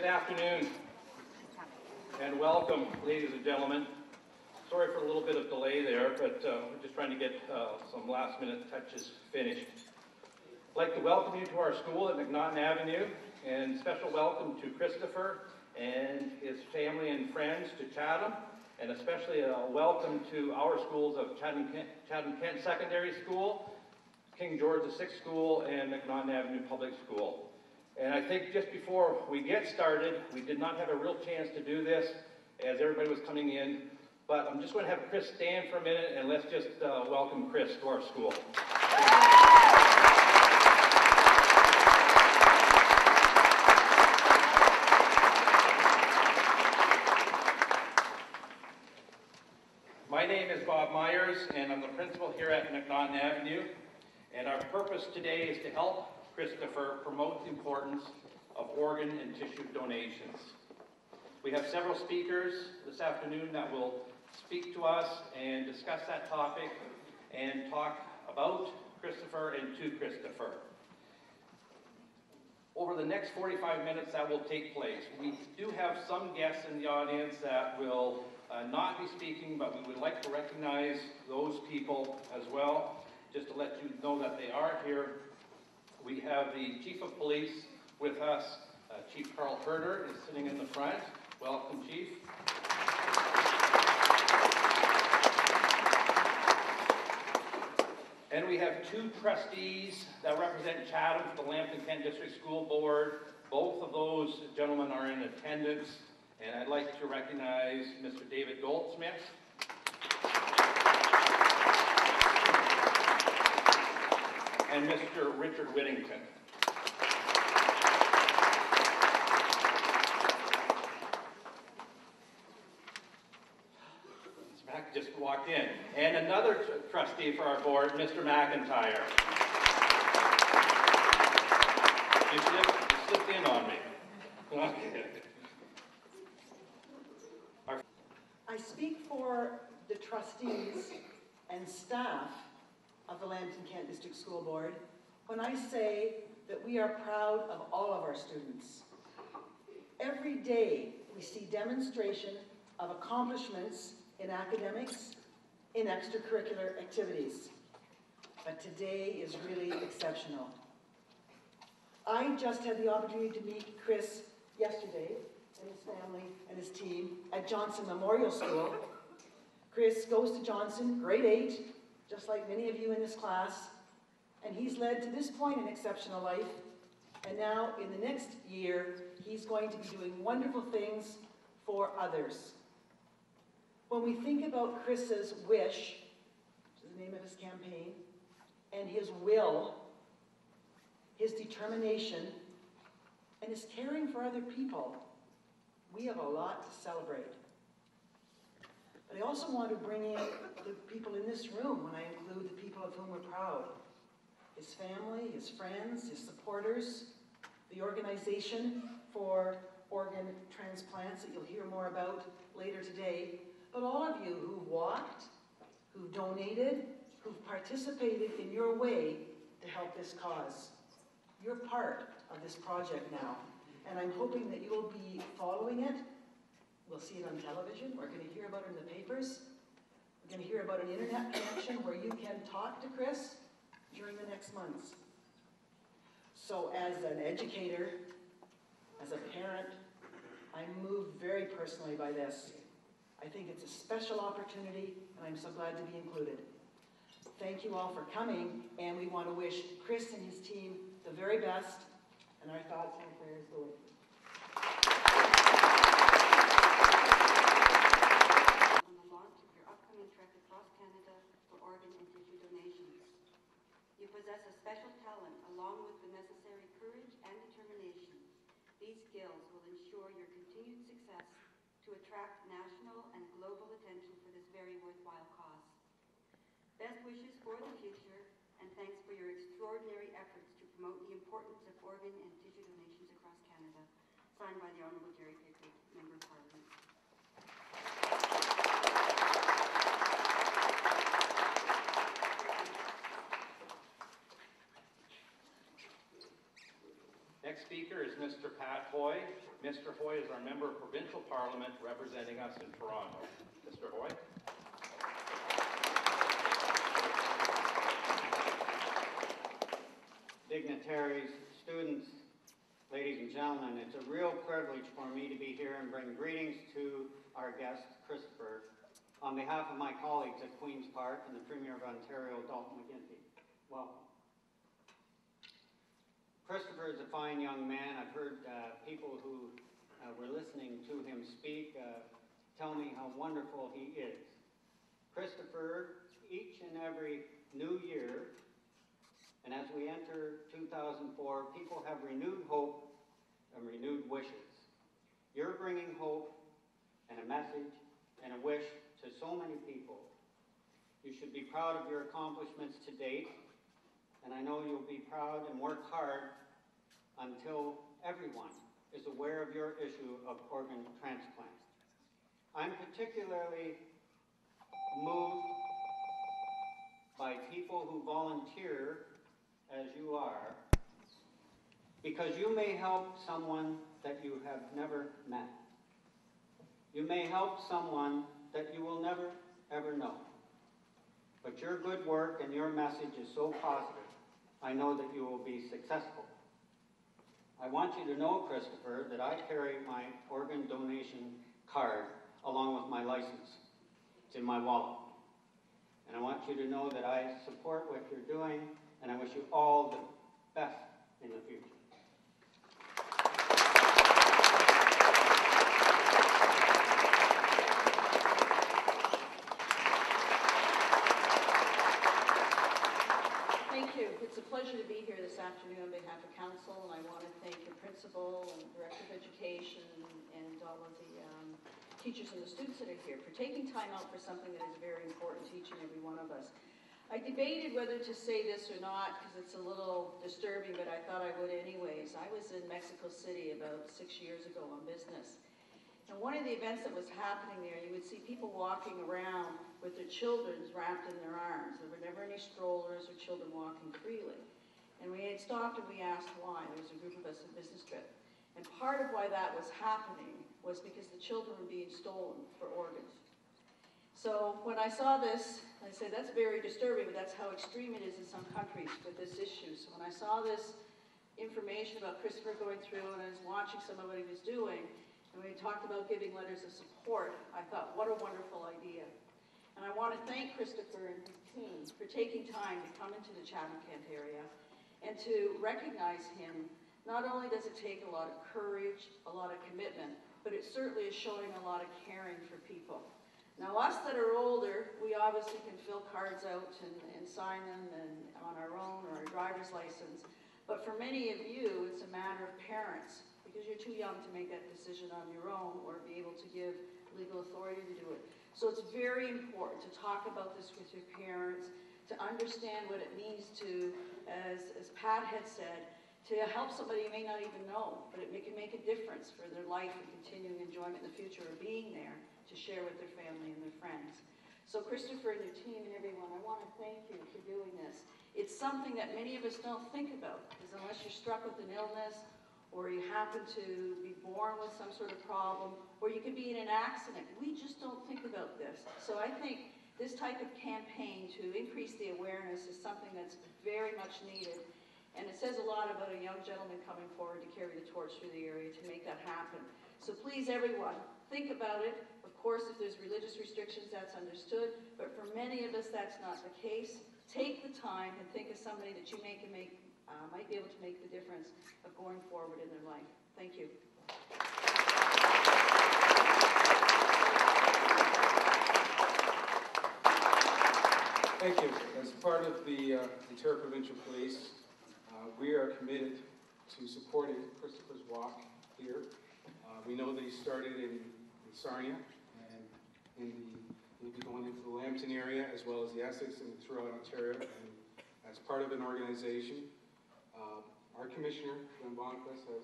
Good afternoon and welcome, ladies and gentlemen. Sorry for a little bit of delay there, but we're just trying to get some last-minute touches finished. I'd like to welcome you to our school at McNaughton Avenue, and special welcome to Kristopher and his family and friends to Chatham, and especially a welcome to our schools of Chatham Kent Secondary School, King George VI School, and McNaughton Avenue Public School. And I think just before we get started, we did not have a real chance to do this as everybody was coming in, but I'm just going to have Kris stand for a minute and let's just welcome Kris to our school. My name is Bob Myers, and I'm the principal here at McNaughton Avenue. And our purpose today is to help Kristopher promote the importance of organ and tissue donations. We have several speakers this afternoon that will speak to us and discuss that topic and talk about Kristopher and to Kristopher. Over the next 45 minutes that will take place, we do have some guests in the audience that will not be speaking, but we would like to recognize those people as well. Just to let you know that they are here, we have the Chief of Police with us. Chief Carl Herder is sitting in the front. Welcome, Chief. And we have two trustees that represent Chatham for the Lambton Kent District School Board. Both of those gentlemen are in attendance, and I'd like to recognize Mr. David Goldsmith. And Mr. Richard Whittington. Mac just walked in. And another trustee for our board, Mr. McIntyre. You slipped in on me. Okay. I speak for the trustees and staff of the Lambton Kent District School Board when I say that we are proud of all of our students. Every day we see demonstration of accomplishments in academics, in extracurricular activities. But today is really exceptional. I just had the opportunity to meet Kris yesterday and his family and his team at Johnson Memorial School. Kris goes to Johnson, grade 8, just like many of you in this class, and he's led to this point an exceptional life, and now in the next year he's going to be doing wonderful things for others. When we think about Kris's wish, which is the name of his campaign, and his will, his determination, and his caring for other people, we have a lot to celebrate. But I also want to bring in the people in this room when I include the people of whom we're proud. His family, his friends, his supporters, the organization for organ transplants that you'll hear more about later today, but all of you who've walked, who've donated, who've participated in your way to help this cause. You're part of this project now, and I'm hoping that you'll be following it. We'll see it on television. We're going to hear about it in the papers. We're going to hear about an internet connection where you can talk to Kris during the next months. So as an educator, as a parent, I'm moved very personally by this. I think it's a special opportunity, and I'm so glad to be included. Thank you all for coming, and we want to wish Kris and his team the very best, and our thoughts and prayers go with you. You possess a special talent along with the necessary courage and determination. These skills will ensure your continued success to attract national and global attention for this very worthwhile cause. Best wishes for the future, and thanks for your extraordinary efforts to promote the importance of organ and tissue donations across Canada. Signed by the Honourable Jerry Pickard, Member of Parliament. Next speaker is Mr. Pat Hoy. Mr. Hoy is our Member of Provincial Parliament representing us in Toronto. Mr. Hoy. Dignitaries, students, ladies and gentlemen, it's a real privilege for me to be here and bring greetings to our guest, Kristopher, on behalf of my colleagues at Queen's Park and the Premier of Ontario, Dalton McGuinty. Welcome. Kristopher is a fine young man. I've heard people who were listening to him speak tell me how wonderful he is. Kristopher, each and every new year, and as we enter 2004, people have renewed hope and renewed wishes. You're bringing hope and a message and a wish to so many people. You should be proud of your accomplishments to date, and I know you'll be proud and work hard until everyone is aware of your issue of organ transplant. I'm particularly moved by people who volunteer as you are, because you may help someone that you have never met. You may help someone that you will never, ever know. But your good work and your message is so positive, I know that you will be successful. I want you to know, Kristopher, that I carry my organ donation card along with my license. It's in my wallet. And I want you to know that I support what you're doing, and I wish you all the best in the future. Thank you. It's a pleasure to be here this afternoon on behalf of Council, and I want to thank your principal and Director of Education and all of the teachers and the students that are here for taking time out for something that is very important to each and every one of us. I debated whether to say this or not because it's a little disturbing, but I thought I would anyways. I was in Mexico City about 6 years ago on business. And one of the events that was happening there, you would see people walking around with their children wrapped in their arms. There were never any strollers or children walking freely. And we had stopped and we asked why. There was a group of us on a business trip. And part of why that was happening was because the children were being stolen for organs. So when I saw this, I said, that's very disturbing, but that's how extreme it is in some countries with this issue. So when I saw this information about Kristopher going through and I was watching some of what he was doing, and we talked about giving letters of support, I thought, what a wonderful idea. And I want to thank Kristopher and his team for taking time to come into the Chatham-Kent area and to recognize him. Not only does it take a lot of courage, a lot of commitment, but it certainly is showing a lot of caring for people. Now, us that are older, we obviously can fill cards out and sign them on our own or our driver's license. But for many of you, it's a matter of parents, because you're too young to make that decision on your own or be able to give legal authority to do it. So it's very important to talk about this with your parents, to understand what it means to, as Pat had said, to help somebody you may not even know, but it can make a difference for their life and continuing enjoyment in the future of being there to share with their family and their friends. So Kristopher and your team and everyone, I want to thank you for doing this. It's something that many of us don't think about, because unless you're struck with an illness, or you happen to be born with some sort of problem, or you could be in an accident, we just don't think about this. So I think this type of campaign to increase the awareness is something that's very much needed. And it says a lot about a young gentleman coming forward to carry the torch through the area to make that happen. So please, everyone, think about it. Of course, if there's religious restrictions, that's understood. But for many of us, that's not the case. Take the time and think of somebody that you might be able to make the difference of going forward in their life. Thank you. Thank you. As part of the Ontario Provincial Police, we are committed to supporting Kristopher's walk here. We know that he started in Sarnia, and he'll be going into the Lambton area as well as the Essex and throughout Ontario. And as part of an organization, our commissioner, Glenn Bonquist, has